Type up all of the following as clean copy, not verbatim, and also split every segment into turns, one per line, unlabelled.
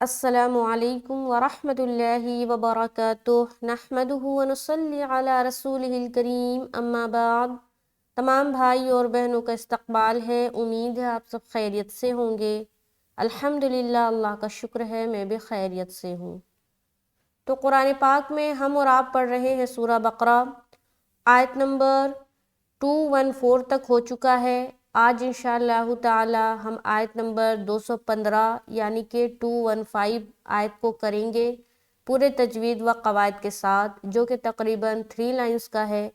السلام علیکم ورحمۃ اللہ وبرکاتہ نحمدہ ونصلی علی رسولہ الکریم اما بعد۔ تمام بھائی اور بہنوں کا استقبال ہے، امید ہے آپ سب خیریت سے ہوں گے۔ الحمدللہ، اللہ کا شکر ہے میں بھی خیریت سے ہوں۔ تو قرآن پاک میں ہم اور آپ پڑھ رہے ہیں سورہ بقرہ، آیت نمبر 214 تک ہو چکا ہے۔ آج انشاءاللہ تعالی ہم آیت نمبر 215 یعنی کہ 215 آیت کو کریں گے پورے تجوید و قواعد کے ساتھ، جو کہ تقریباً 3 لائنز کا ہے۔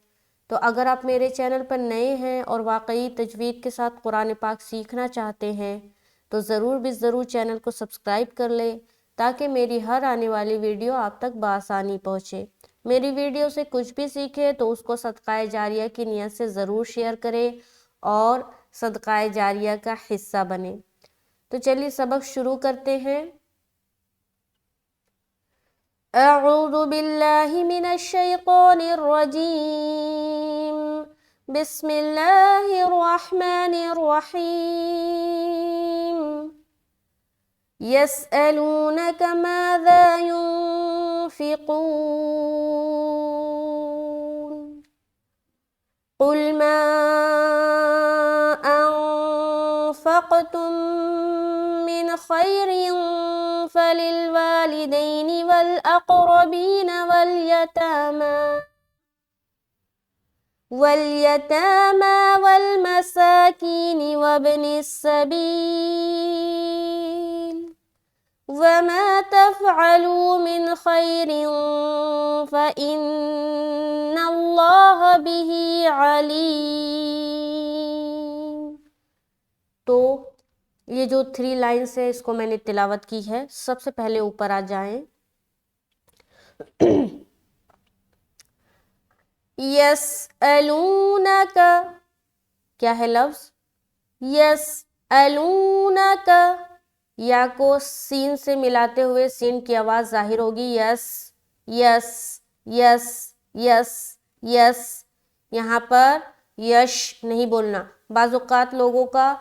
تو اگر آپ میرے چینل پر نئے ہیں اور واقعی تجوید کے ساتھ قرآن پاک سیکھنا چاہتے ہیں تو ضرور ضرور چینل کو سبسکرائب کر لیں تاکہ میری ہر آنے والی ویڈیو آپ تک بآسانی پہنچے۔ میری ویڈیو سے کچھ بھی سیکھے تو اس کو صدقہ جاریہ کی نیت سے ضرور شیئر کرے اور صدقہ جاریہ کا حصہ بنے۔ تو چلیے سبق شروع کرتے ہیں۔ اعوذ باللہ من الشیطان الرجیم، بسم اللہ الرحمن الرحیم۔ يسألونك ماذا ينفقون قل ما أنفقتم من خير فللوالدين والأقربين واليتامى والمساكين وابن السبيل وما تفعلوا من خير فإن الله به عليم۔ تو یہ جو 3 لائنز ہے اس کو میں نے تلاوت کی ہے۔ سب سے پہلے اوپر آ جائیں۔ یسألونک، کیا ہے لفظ؟ یسألونک، یا کو سین سے ملاتے ہوئے سین کی آواز ظاہر ہوگی۔ یس یس یس یس یس، یہاں پر یش نہیں بولنا۔ بعض اوقات لوگوں کا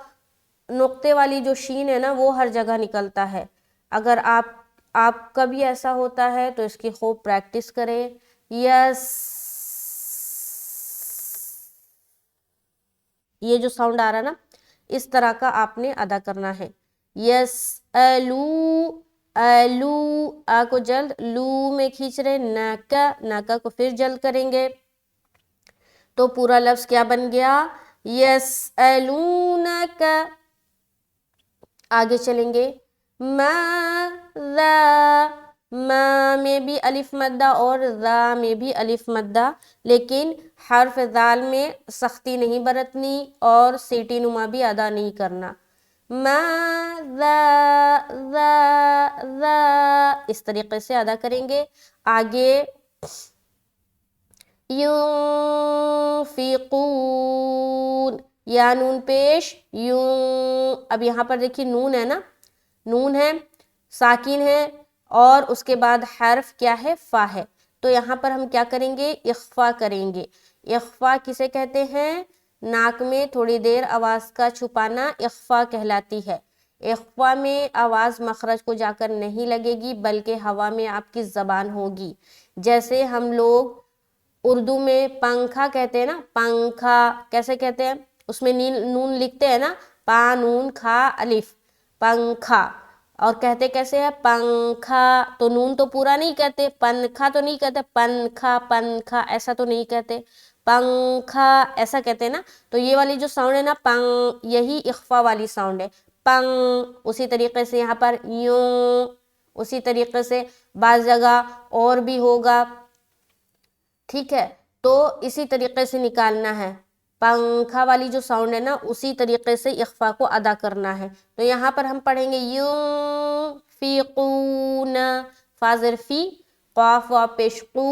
نقطے والی جو شین ہے نا وہ ہر جگہ نکلتا ہے۔ اگر آپ کا بھی ایسا ہوتا ہے تو اس کی خوب پریکٹس کریں۔ یس، یہ جو ساؤنڈ آ رہا نا اس طرح کا آپ نے ادا کرنا ہے۔ یس الو، الو، آ کو جلد لو میں کھینچ رہے، ناکا، ناکا کو پھر جلد کریں گے تو پورا لفظ کیا بن گیا؟ یسألونک۔ آگے چلیں گے۔ ماذا، ما میں بھی الف مدہ اور ذا میں بھی الف مدہ، لیکن حرف ذال میں سختی نہیں برتنی اور سیٹی نما بھی ادا نہیں کرنا۔ ماذا، ذا، ذا، اس طریقے سے ادا کریں گے۔ آگے ينفقون، یا نون پیش یوں، اب یہاں پر دیکھیے نون ہے نا، نون ہے، ساکن ہے اور اس کے بعد حرف کیا ہے؟ فا ہے۔ تو یہاں پر ہم کیا کریں گے؟ اخفا کریں گے۔ اخفا کسے کہتے ہیں؟ ناک میں تھوڑی دیر آواز کا چھپانا اخفا کہلاتی ہے۔ اخفا میں آواز مخرج کو جا کر نہیں لگے گی بلکہ ہوا میں آپ کی زبان ہوگی۔ جیسے ہم لوگ اردو میں پنکھا کہتے ہیں نا، پنکھا کیسے کہتے ہیں؟ اس میں نون لکھتے ہیں نا، پا نون کھا الف، پنکھا، اور کہتے کیسے ہیں؟ پنکھا، تو نون تو پورا نہیں کہتے، پنکھا تو نہیں کہتے، پنکھا، پنکھا ایسا تو نہیں کہتے، پنکھا ایسا کہتے ہیں نا۔ تو یہ والی جو ساؤنڈ ہے نا پنگ، یہی اخفا والی ساؤنڈ ہے، پنگ۔ اسی طریقے سے یہاں پر یوں، اسی طریقے سے بعض جگہ اور بھی ہوگا، ٹھیک ہے؟ تو اسی طریقے سے نکالنا ہے، پنکھا والی جو ساؤنڈ ہے نا اسی طریقے سے اخفا کو ادا کرنا ہے۔ تو یہاں پر ہم پڑھیں گے ينفقون، فا ظرفی، قاف واو پیش قو،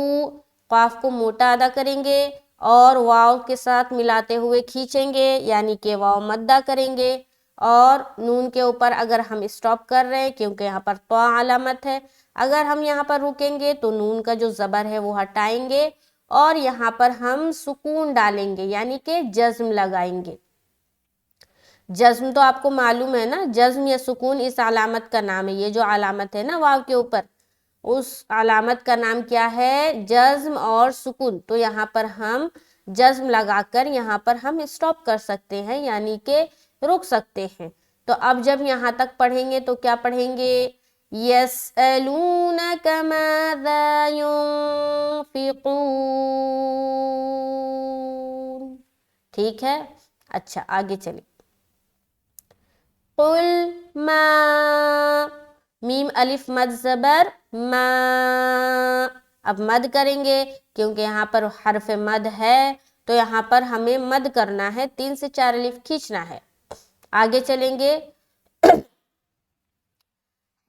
قاف کو موٹا ادا کریں گے اور واو کے ساتھ ملاتے ہوئے کھینچیں گے یعنی کہ واو مدہ کریں گے، اور نون کے اوپر اگر ہم اسٹاپ کر رہے ہیں کیونکہ یہاں پر تو علامت ہے، اگر ہم یہاں پر رکیں گے تو نون کا جو زبر ہے وہ ہٹائیں گے اور یہاں پر ہم سکون ڈالیں گے یعنی کہ جزم لگائیں گے۔ جزم تو آپ کو معلوم ہے نا، جزم یا سکون اس علامت کا نام ہے، یہ جو علامت ہے نا واو کے اوپر، اس علامت کا نام کیا ہے؟ جزم اور سکون۔ تو یہاں پر ہم جزم لگا کر یہاں پر ہم اسٹاپ کر سکتے ہیں، یعنی کہ رک سکتے ہیں۔ تو اب جب یہاں تک پڑھیں گے تو کیا پڑھیں گے؟ یسألونک ماذا ينفقون، ٹھیک ہے؟ اچھا آگے چلیں۔ قل ما، میم الف مد زبر ما، اب مد کریں گے کیونکہ یہاں پر حرف مد ہے تو یہاں پر ہمیں مد کرنا ہے، 3 سے 4 الف کھینچنا ہے۔ آگے چلیں گے،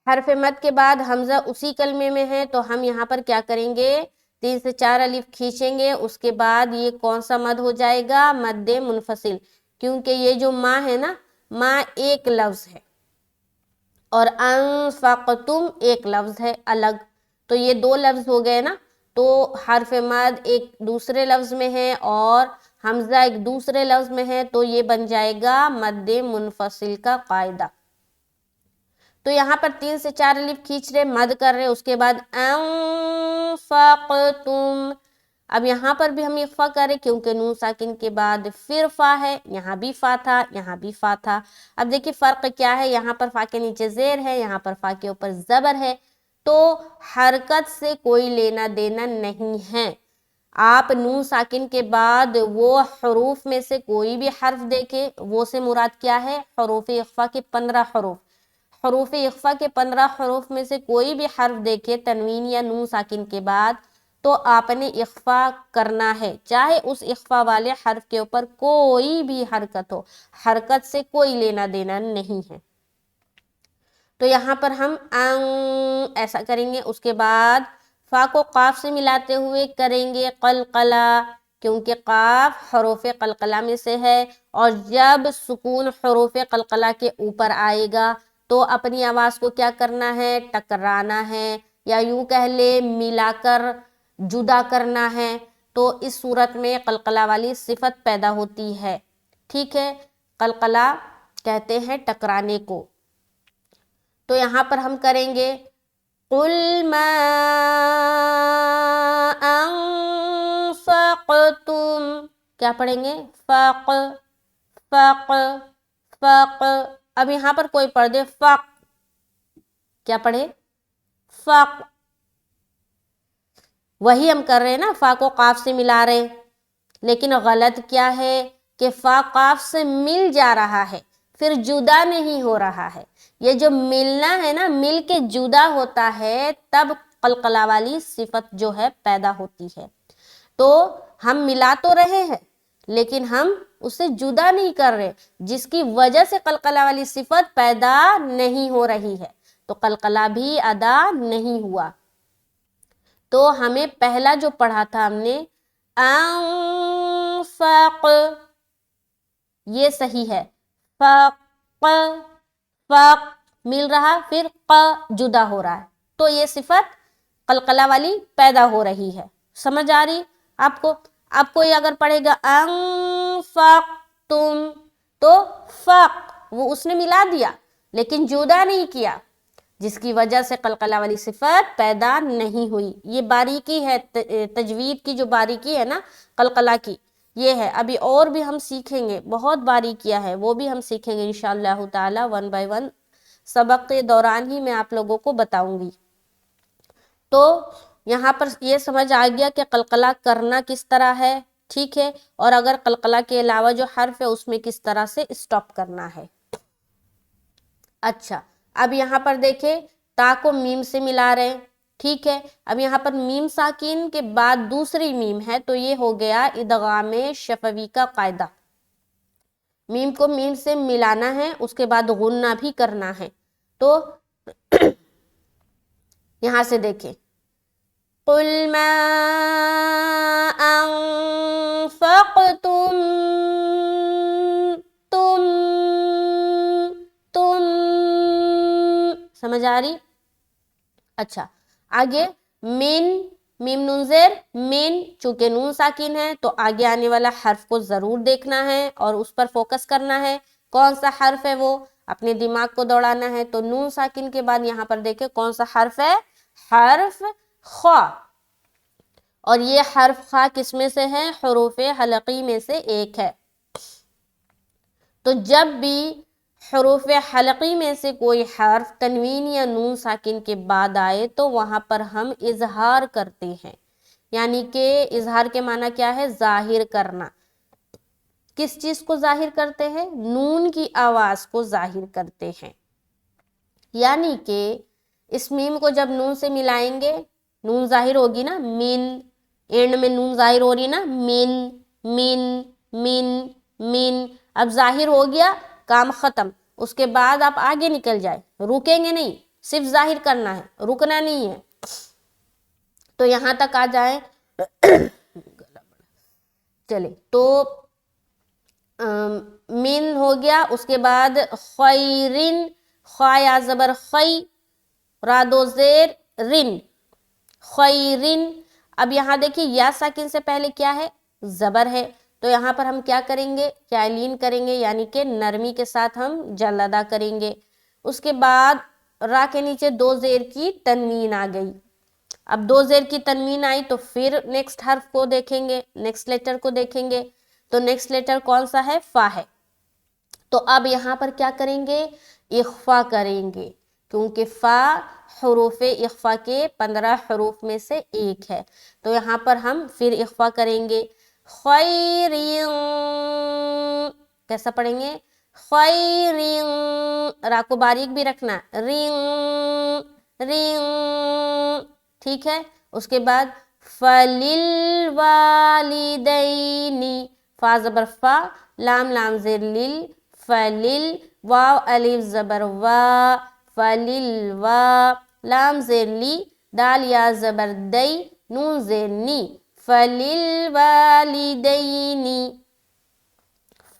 حرف مد کے بعد حمزہ اسی کلمے میں ہے تو ہم یہاں پر کیا کریں گے؟ 3 سے 4 الف کھینچیں گے، اس کے بعد یہ کون سا مد ہو جائے گا؟ مد منفصل، کیونکہ یہ جو ما ہے نا، ما ایک لفظ ہے اور انفقتم ایک لفظ ہے الگ، تو یہ 2 لفظ ہو گئے نا، تو حرف مد ایک دوسرے لفظ میں ہے اور حمزہ ایک دوسرے لفظ میں ہے، تو یہ بن جائے گا مد منفصل کا قاعدہ۔ تو یہاں پر 3 سے 4 الف کھینچ رہے، مد کر رہے، اس کے بعد انفقتم، اب یہاں پر بھی ہم اخفا کریں کیونکہ نون ساکن کے بعد پھر فا ہے، یہاں بھی فا تھا، یہاں بھی فا تھا۔ اب دیکھیں فرق کیا ہے، یہاں پر فا کے نیچے زیر ہے، یہاں پر فا کے اوپر زبر ہے، تو حرکت سے کوئی لینا دینا نہیں ہے۔ آپ نون ساکن کے بعد وہ حروف میں سے کوئی بھی حرف دیکھیں، وہ سے مراد کیا ہے؟ حروف اخفا کے 15 حروف، حروف اخفا کے 15 حروف میں سے کوئی بھی حرف دیکھے تنوین یا نون ساکن کے بعد تو آپ نے اخفا کرنا ہے، چاہے اس اخفا والے حرف کے اوپر کوئی بھی حرکت ہو، حرکت سے کوئی لینا دینا نہیں ہے۔ تو یہاں پر ہم ایسا کریں گے، اس کے بعد فا کو قاف سے ملاتے ہوئے کریں گے قلقلہ، کیونکہ قاف حروف قلقلہ میں سے ہے، اور جب سکون حروف قلقلہ کے اوپر آئے گا تو اپنی آواز کو کیا کرنا ہے؟ ٹکرانا ہے، یا یوں کہہ لے ملا کر جدا کرنا ہے، تو اس صورت میں قلقلہ والی صفت پیدا ہوتی ہے، ٹھیک ہے؟ قلقلہ کہتے ہیں ٹکرانے کو۔ تو یہاں پر ہم کریں گے قل ما انفقتم، کیا پڑھیں گے؟ فق فق فق، اب یہاں پر کوئی پڑھ دے فق، کیا پڑھے؟ فق، وہی ہم کر رہے ہیں نا، فا کو قاف سے ملا رہے، لیکن غلط کیا ہے کہ فا قاف سے مل جا رہا ہے، پھر جدا نہیں ہو رہا ہے۔ یہ جو ملنا ہے نا، مل کے جدا ہوتا ہے، تب قلقلہ والی صفت جو ہے پیدا ہوتی ہے۔ تو ہم ملا تو رہے ہیں لیکن ہم اسے جدا نہیں کر رہے، جس کی وجہ سے قلقلہ والی صفت پیدا نہیں ہو رہی ہے، تو قلقلہ بھی ادا نہیں ہوا۔ تو ہمیں پہلا جو پڑھا تھا ہم نے انفق، یہ صحیح ہے، فق فق مل رہا، پھر ق جدا ہو رہا ہے، تو یہ صفت قلقلہ والی پیدا ہو رہی ہے۔ سمجھ آ رہی آپ کو؟ اب کوئی اگر پڑھے گا انفقتم تو فق، وہ اس نے ملا دیا لیکن جدا نہیں کیا، جس کی وجہ سے قلقلہ والی صفت پیدا نہیں ہوئی۔ یہ باریکی ہے، تجوید کی جو باریکی ہے نا قلقلہ کی، یہ ہے۔ ابھی اور بھی ہم سیکھیں گے، بہت باریکیاں ہے، وہ بھی ہم سیکھیں گے انشاءاللہ تعالی 1 by 1 سبق کے دوران ہی میں آپ لوگوں کو بتاؤں گی۔ تو یہاں پر یہ سمجھ آ گیا کہ قلقلہ کرنا کس طرح ہے، ٹھیک ہے؟ اور اگر قلقلہ کے علاوہ جو حرف ہے اس میں کس طرح سے اسٹاپ کرنا ہے۔ اچھا، اب یہاں پر دیکھیں تا کو میم سے ملا رہے ہیں، ٹھیک ہے؟ اب یہاں پر میم ساکین کے بعد دوسری میم ہے، تو یہ ہو گیا ادغام شفوی کا قاعدہ۔ میم کو میم سے ملانا ہے، اس کے بعد غنہ بھی کرنا ہے۔ تو یہاں سے دیکھیں قل ما انفقتم، تم سمجھ آ رہی؟ اچھا آگے من، میم نون زیر من، چونکہ نون ساکن ہے تو آگے آنے والا حرف کو ضرور دیکھنا ہے اور اس پر فوکس کرنا ہے۔ کون سا حرف ہے وہ؟ اپنے دماغ کو دوڑانا ہے. تو نون ساکن کے بعد یہاں پر دیکھیں کون سا حرف ہے؟ حرف خا. اور یہ حرف خا کس میں سے ہے؟ حروف حلقی میں سے ایک ہے. تو جب بھی حروف حلقی میں سے کوئی حرف تنوین یا نون ساکن کے بعد آئے تو وہاں پر ہم اظہار کرتے ہیں. یعنی کہ اظہار کے معنی کیا ہے؟ ظاہر کرنا. کس چیز کو ظاہر کرتے ہیں؟ نون کی آواز کو ظاہر کرتے ہیں. یعنی کہ اس میم کو جب نون سے ملائیں گے نون ظاہر ہوگی نا، من، اینڈ میں نون ظاہر ہو رہی نا، من من من من. اب ظاہر ہو گیا، کام ختم. اس کے بعد آپ آگے نکل جائے، رکیں گے نہیں، صرف ظاہر کرنا ہے، رکنا نہیں ہے. تو یہاں تک آ جائیں. چلے تو من ہو گیا. اس کے بعد خیرن، خا یا زبر خی، را دو زیر رن، خیرن. اب یہاں دیکھیے یا ساکن سے پہلے کیا ہے؟ زبر ہے. تو یہاں پر ہم کیا کریں گے؟ کیلین کریں گے، یعنی کہ نرمی کے ساتھ ہم جل ادا کریں گے. اس کے بعد را کے نیچے دو زیر کی تنوین آ گئی. اب دو زیر کی تنوین آئی تو پھر نیکسٹ حرف کو دیکھیں گے، نیکسٹ لیٹر کو دیکھیں گے. تو نیکسٹ لیٹر کون سا ہے؟ فا ہے. تو اب یہاں پر کیا کریں گے؟ اخفا کریں گے، کیونکہ فا حروف اخفا کے 15 حروف میں سے ایک ہے. تو یہاں پر ہم پھر اخفا کریں گے. خیرن، کیسا پڑھیں گے؟ خیرن، را کو باریک بھی رکھنا، رن رن. ٹھیک ہے. اس کے بعد فَلِلْوَالِدَيْنِ، فا زبر فا، لام لام زیر لل، فَلِل، واو الف زبر وا، فَلِلْوا، لام زیر لی، دال یا زبر دی، نون زیر نی، فَلِلْوَالِدَيْنِ.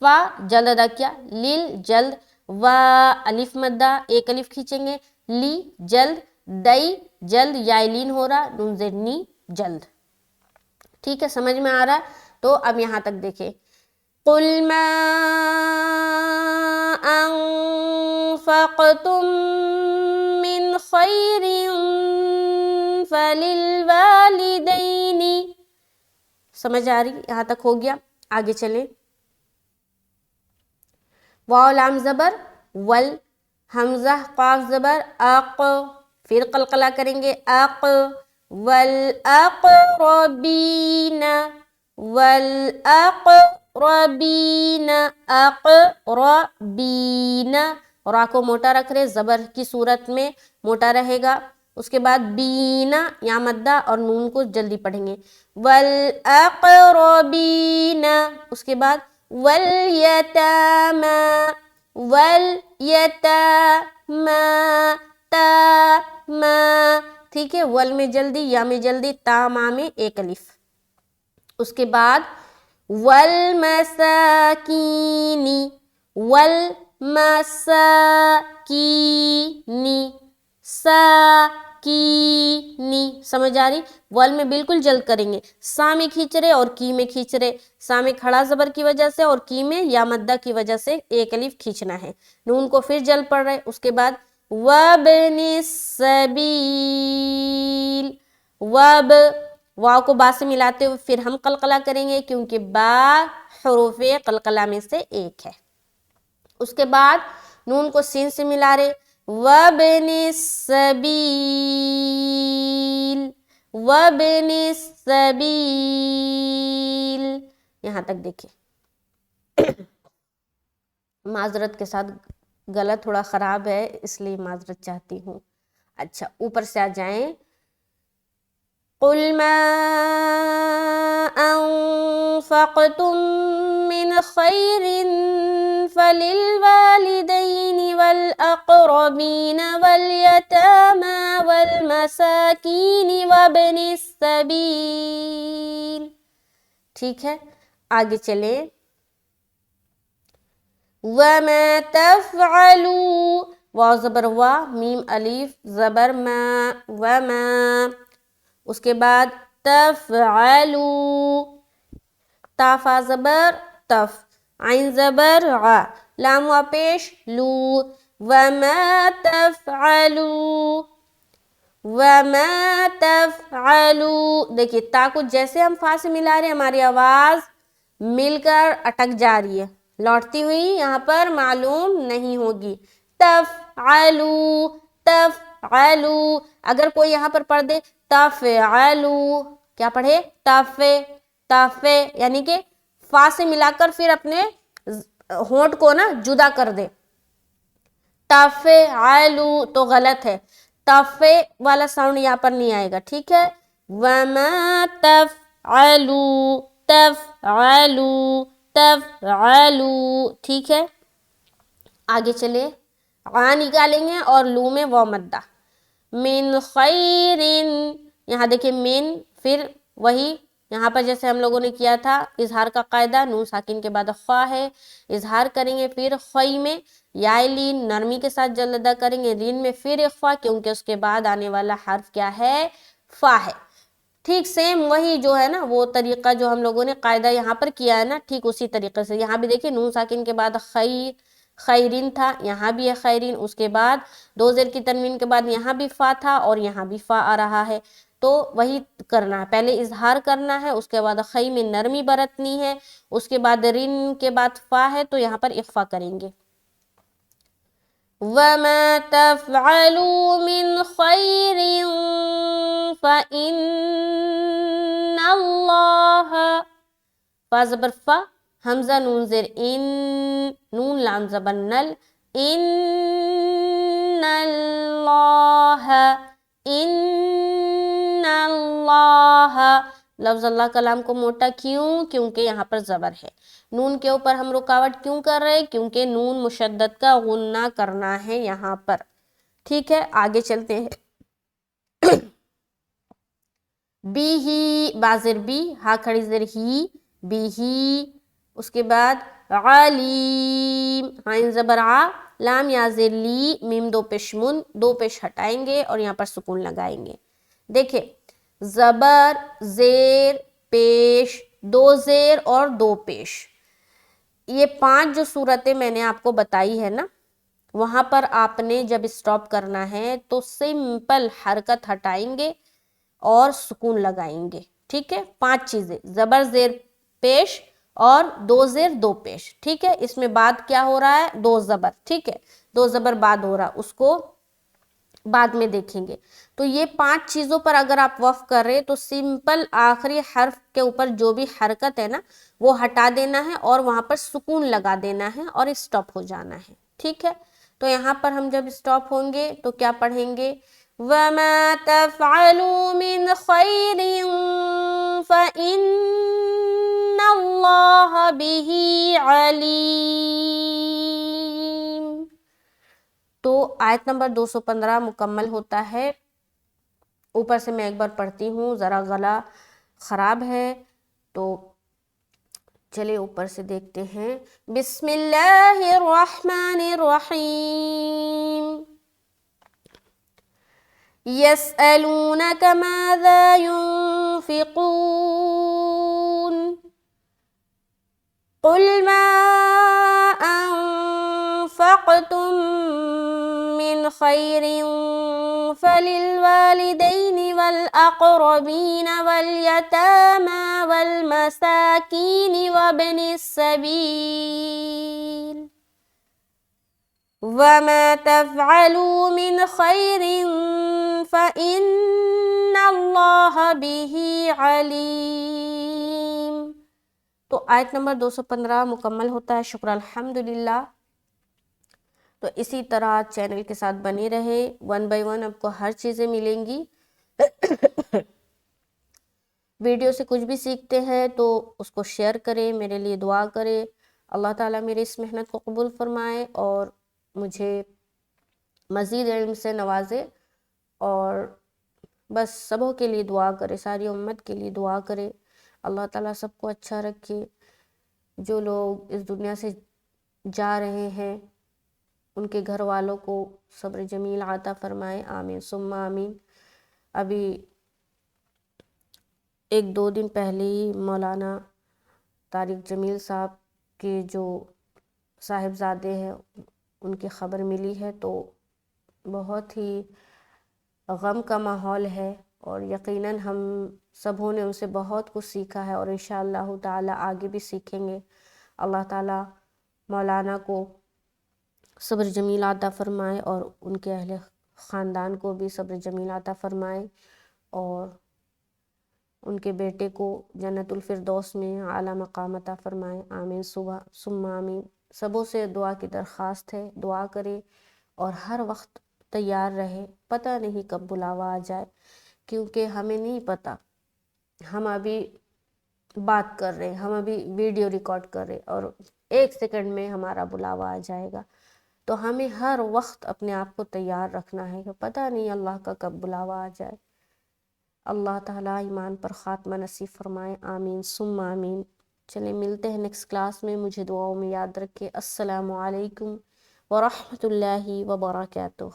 فا جلد ادا کیا، لل جلد، وا الف مدہ ایک الف کھینچیں گے، لی جلد، دئی جلد، یائلین ہو رہا، نون زیر نی جلد. ٹھیک ہے، سمجھ میں آ رہا ہے؟ تو اب یہاں تک دیکھیں. قُلْ مَا أَنفَقْتُم مِّنْ خَيْرٍ فَلِلْوَالِدَيْنِ. سمجھ آ رہی؟ یہاں تک ہو گیا. آگے چلیں. واو لام زبر ول، حمزہ قاف زبر اق، پھر قلقلہ کریں گے اق، والاقربین، والاقربین، اقربین. را کو موٹا رکھ رہے، زبر کی صورت میں موٹا رہے گا. اس کے بعد بینا یا مدہ اور نون کو جلدی پڑھیں گے، والاقربین. اس کے بعد والیتامی، والیتامی، تاما. ٹھیک ہے، ول میں جلدی، یا میں جلدی، تاما میں ایک الف. اس کے بعد والمساکین، والمساکین، ساکینی. سمجھ آ رہی؟ ول میں بالکل جلد کریں گے، سا میں کھینچ رہے اور کی میں کھینچ رہے. سا میں کھڑا زبر کی وجہ سے اور کی میں یا مدہ کی وجہ سے ایک الف کھینچنا ہے. نون کو پھر جلد پڑھ رہے. اس کے بعد وابن السبیل، واب، واو کو با سے ملاتے ہوئے پھر ہم قلقلہ کریں گے، کیونکہ با حروف قلقلہ میں سے ایک ہے. اس کے بعد نون کو سین سے ملا رہے، وابن السبیل، وابن السبیل. یہاں تک دیکھیں. معذرت کے ساتھ گلا تھوڑا خراب ہے، اس لیے معذرت چاہتی ہوں. اچھا، اوپر سے آ جائیں. قُلْ مَا أَنفَقْتُم مِّنْ خَيْرٍ فَلِلْوَالِدَيْنِ وَالْأَقْرَبِينَ وَالْيَتَامَى وَالْمَسَاكِينِ وَابْنِ السَّبِيلِ. ٹھیک ہے، آگے چلیں. وَمَا تَفْعَلُوا، واو زبر وا، میم الف زبر ما، وَمَا. اس کے بعد تفعلوا، تا فا زبر تف، عین زبر غ، لام وا پیش لو، وما تفعلوا، وما تفعلوا، دیکھیے تا کو جیسے ہم فا سے ملا رہے ہیں ہماری آواز مل کر اٹک جا رہی ہے، لوٹتی ہوئی یہاں پر معلوم نہیں ہوگی. تفعلوا، تفعلوا، اگر کوئی یہاں پر پڑھ دے تفعلوا، کیا پڑھے تف، تف، یعنی کہ فا سے ملا کر پھر اپنے ہونٹ کو نا جدا کر دے، تفعلوا تو غلط ہے، تف والا ساؤنڈ یہاں پر نہیں آئے گا، ٹھیک ہے. وما تفعلوا، تفعلوا، تفعلوا، ٹھیک ہے. آگے چلے، غ نکالیں گے اور لو میں واو مدہ، من خیر، یہاں دیکھیں من، پھر وہی یہاں پر جیسے ہم لوگوں نے کیا تھا اظہار کا قاعدہ، نون ساکن کے بعد خا ہے، اظہار کریں گے، پھر خی میں یا لین نرمی کے ساتھ جل ادا کریں گے، رین میں پھر اخفا، کیونکہ اس کے بعد آنے والا حرف کیا ہے فا ہے. ٹھیک سیم وہی جو ہے نا وہ طریقہ جو ہم لوگوں نے قاعدہ یہاں پر کیا ہے نا، ٹھیک اسی طریقے سے یہاں بھی دیکھیں نون ساکن کے بعد خیر، خیرین تھا، یہاں بھی ہے خیرین، اس کے بعد دو زیر کی تنوین کے بعد یہاں بھی فا تھا اور یہاں بھی فا آ رہا ہے. تو وہی کرنا ہے، پہلے اظہار کرنا ہے، اس کے بعد خی میں نرمی برتنی ہے، اس کے بعد رین کے بعد فا ہے تو یہاں پر اخفا کریں گے. وَمَا تَفْعَلُوا مِنْ خَيْرٍ فَإِنَّ اللَّهَ، فا زبر فا، حمزہ نون زیر ان، نون لام زبر نل، ان اللہ، ان اللہ، لفظ اللہ کلام کو موٹا کیوں؟ کیونکہ یہاں پر زبر ہے. نون کے اوپر ہم رکاوٹ کیوں کر رہے؟ کیونکہ نون مشدد کا غنہ کرنا ہے یہاں پر. ٹھیک ہے آگے چلتے ہیں. بی ہی، بازر بی، ہا کھڑی زیر ہی، بی ہی، اس کے بعد علیم، عین زبر آ، لام یا زیر لی، میم دو پیش من، دو پیش ہٹائیں گے اور یہاں پر سکون لگائیں گے. دیکھیں زبر، زیر، پیش، دو زیر اور دو پیش، یہ 5 جو صورتیں میں نے آپ کو بتائی ہے نا، وہاں پر آپ نے جب اسٹاپ کرنا ہے تو سمپل حرکت ہٹائیں گے اور سکون لگائیں گے. ٹھیک ہے 5 چیزیں، زبر، زیر، پیش اور دو زیر دو پیش. ٹھیک ہے اس میں بعد کیا ہو رہا ہے؟ دو زبر. ٹھیک ہے دو زبر بعد ہو رہا، اس کو بعد میں دیکھیں گے. تو یہ 5 چیزوں پر اگر آپ وقف کر رہے تو سمپل آخری حرف کے اوپر جو بھی حرکت ہے نا وہ ہٹا دینا ہے اور وہاں پر سکون لگا دینا ہے اور اسٹاپ ہو جانا ہے. ٹھیک ہے تو یہاں پر ہم جب اسٹاپ ہوں گے تو کیا پڑھیں گے؟ وَمَا تَفْعَلُوا مِنْ خَيْرٍ فَإِنَّ اللَّهَ بِهِ عَلِيمٌ. تو آیت نمبر 215 مکمل ہوتا ہے. اوپر سے میں ایک بار پڑھتی ہوں، ذرا گلا خراب ہے تو چلے اوپر سے دیکھتے ہیں. بسم اللہ الرحمن الرحیم. يَسْأَلُونَكَ مَاذَا يُنْفِقُونَ قُلْ مَا أَنفَقْتُم مِّنْ خَيْرٍ فَلِلْوَالِدَيْنِ وَالْأَقْرَبِينَ وَالْيَتَامَى وَالْمَسَاكِينِ وَابْنِ السَّبِيلِ وَمَا تَفْعَلُوا مِنْ خَيْرٍ فَإِنَّ اللَّهَ بِهِ عَلِيمٌ. تو آیت نمبر 215 مکمل ہوتا ہے. شکر الحمدللہ. تو اسی طرح چینل کے ساتھ بنے رہے، 1 بائی 1 آپ کو ہر چیزیں ملیں گی. ویڈیو سے کچھ بھی سیکھتے ہیں تو اس کو شیئر کریں، میرے لیے دعا کریں. اللہ تعالیٰ میری اس محنت کو قبول فرمائے اور مجھے مزید علم سے نوازے، اور بس سبوں کے لیے دعا کرے، ساری امت کے لیے دعا کرے. اللہ تعالیٰ سب کو اچھا رکھے. جو لوگ اس دنیا سے جا رہے ہیں ان کے گھر والوں کو صبر جمیل عطا فرمائے. آمین ثم آمین. ابھی 1-2 دن پہلے ہی مولانا طارق جمیل صاحب کے جو صاحبزادے ہیں ان کی خبر ملی ہے، تو بہت ہی غم کا ماحول ہے، اور یقیناً ہم سبوں نے ان سے بہت کچھ سیکھا ہے، اور انشاءاللہ تعالی آگے بھی سیکھیں گے۔ اللہ تعالی مولانا کو صبر جمیل عطا فرمائے، اور ان کے اہل خاندان کو بھی صبر جمیل عطا فرمائے، اور ان کے بیٹے کو جنت الفردوس میں اعلیٰ مقام عطا فرمائے۔ آمین ثم آمین۔ سبوں سے دعا کی درخواست ہے، دعا کرے اور ہر وقت تیار رہے، پتہ نہیں کب بلاوا آ جائے، کیونکہ ہمیں نہیں پتہ، ہم ابھی بات کر رہے ہیں، ہم ابھی ویڈیو ریکارڈ کر رہے، اور 1 سیکنڈ میں ہمارا بلاوا آ جائے گا، تو ہمیں ہر وقت اپنے آپ کو تیار رکھنا ہے کہ پتہ نہیں اللہ کا کب بلاوا آ جائے۔ اللہ تعالیٰ ایمان پر خاتمہ نصیب فرمائے، آمین ثم آمین۔ چلیں ملتے ہیں نیکسٹ کلاس میں، مجھے دعاؤں میں یاد رکھے۔ السلام علیکم ورحمۃ اللہ وبرکاتہ۔